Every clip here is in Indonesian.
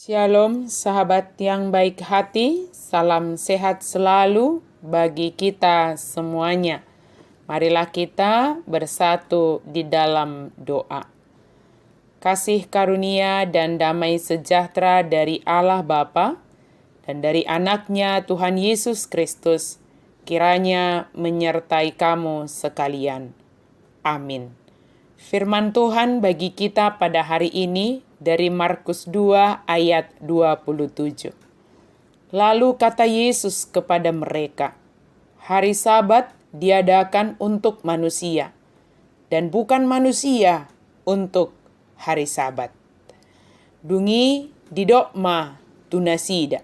Shalom sahabat yang baik hati, salam sehat selalu bagi kita semuanya. Marilah kita bersatu di dalam doa. Kasih karunia dan damai sejahtera dari Allah Bapa dan dari anaknya Tuhan Yesus Kristus kiranya menyertai kamu sekalian. Amin. Firman Tuhan bagi kita pada hari ini dari Markus 2 ayat 27. Lalu kata Yesus kepada mereka, hari Sabat diadakan untuk manusia, dan bukan manusia untuk hari Sabat. Dungi didokma tunasida.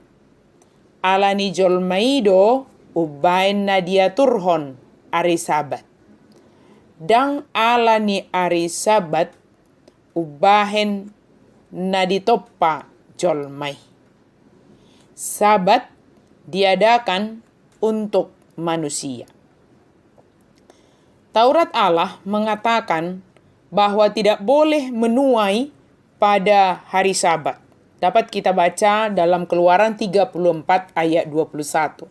Alani jolmaido ubain nadia turhon hari Sabat. Dang alani ari Sabat ubahen naditoppa jolmai. Sabat diadakan untuk manusia. Taurat Allah mengatakan bahwa tidak boleh menuai pada hari Sabat. Dapat kita baca dalam Keluaran 34 ayat 21.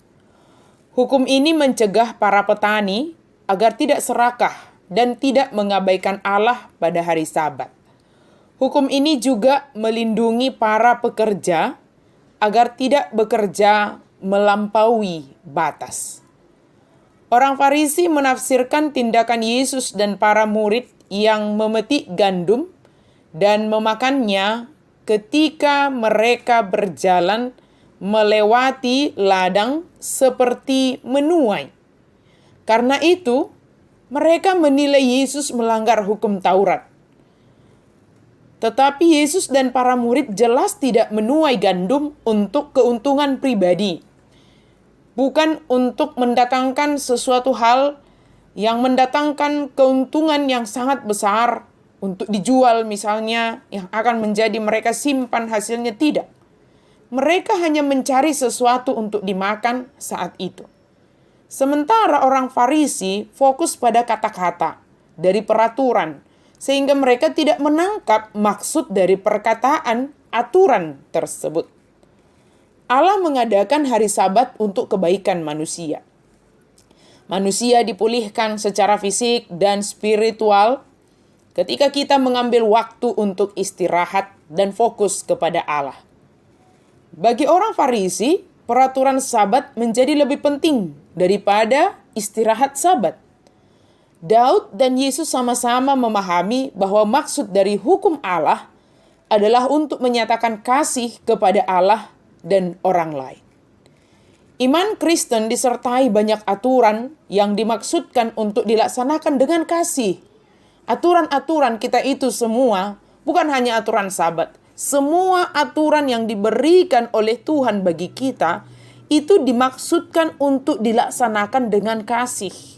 Hukum ini mencegah para petani agar tidak serakah dan tidak mengabaikan Allah pada hari Sabat. Hukum ini juga melindungi para pekerja agar tidak bekerja melampaui batas. Orang Farisi menafsirkan tindakan Yesus dan para murid yang memetik gandum dan memakannya ketika mereka berjalan melewati ladang seperti menuai. Karena itu, mereka menilai Yesus melanggar hukum Taurat. Tetapi Yesus dan para murid jelas tidak menuai gandum untuk keuntungan pribadi. Bukan untuk mendatangkan sesuatu hal yang mendatangkan keuntungan yang sangat besar untuk dijual misalnya, yang akan menjadi mereka simpan hasilnya, tidak. Mereka hanya mencari sesuatu untuk dimakan saat itu. Sementara orang Farisi fokus pada kata-kata dari peraturan, sehingga mereka tidak menangkap maksud dari perkataan aturan tersebut. Allah mengadakan hari Sabat untuk kebaikan manusia. Manusia dipulihkan secara fisik dan spiritual ketika kita mengambil waktu untuk istirahat dan fokus kepada Allah. Bagi orang Farisi, peraturan Sabat menjadi lebih penting daripada istirahat Sabat. Daud dan Yesus sama-sama memahami bahwa maksud dari hukum Allah adalah untuk menyatakan kasih kepada Allah dan orang lain. Iman Kristen disertai banyak aturan yang dimaksudkan untuk dilaksanakan dengan kasih. Aturan-aturan kita itu semua bukan hanya aturan Sabat. Semua aturan yang diberikan oleh Tuhan bagi kita itu dimaksudkan untuk dilaksanakan dengan kasih.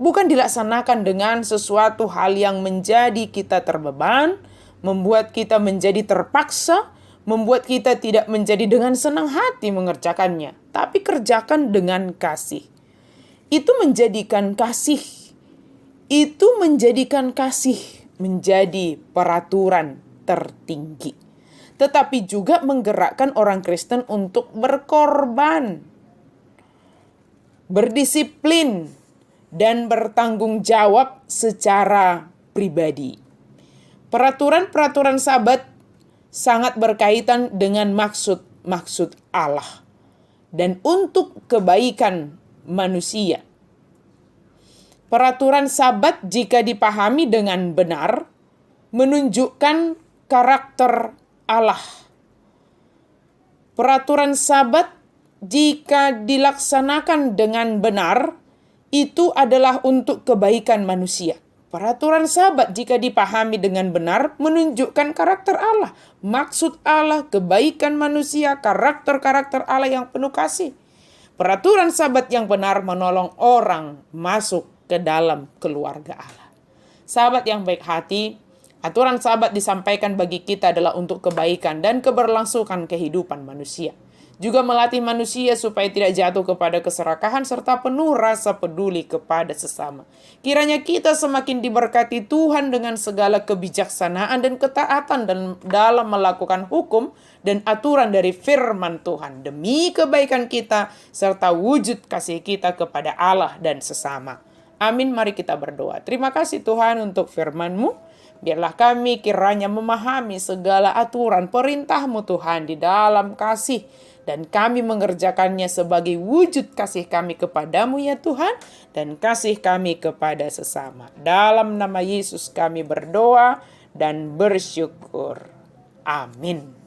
Bukan dilaksanakan dengan sesuatu hal yang menjadi kita terbeban, membuat kita menjadi terpaksa, membuat kita tidak menjadi dengan senang hati mengerjakannya. Tapi kerjakan dengan kasih. Itu menjadikan kasih menjadi peraturan tertinggi. Tetapi juga menggerakkan orang Kristen untuk berkorban, berdisiplin, dan bertanggung jawab secara pribadi. Peraturan-peraturan Sabat sangat berkaitan dengan maksud Allah dan untuk kebaikan manusia. Peraturan Sabat jika dipahami dengan benar menunjukkan karakter Allah. Peraturan Sabat jika dilaksanakan dengan benar itu adalah untuk kebaikan manusia. Peraturan Sabat jika dipahami dengan benar menunjukkan karakter Allah, maksud Allah, kebaikan manusia, karakter-karakter Allah yang penuh kasih. Peraturan Sabat yang benar menolong orang masuk ke dalam keluarga Allah. Sahabat yang baik hati, aturan Sabat disampaikan bagi kita adalah untuk kebaikan dan keberlangsungan kehidupan manusia. juga melatih manusia supaya tidak jatuh kepada keserakahan serta penuh rasa peduli kepada sesama. Kiranya kita semakin diberkati Tuhan dengan segala kebijaksanaan dan ketaatan dalam melakukan hukum dan aturan dari firman Tuhan demi kebaikan kita serta wujud kasih kita kepada Allah dan sesama. Amin. Mari kita berdoa. Terima kasih Tuhan untuk firman-Mu. Biarlah kami kiranya memahami segala aturan perintah-Mu Tuhan di dalam kasih, dan kami mengerjakannya sebagai wujud kasih kami kepadamu ya Tuhan, dan kasih kami kepada sesama. Dalam nama Yesus kami berdoa dan bersyukur. Amin.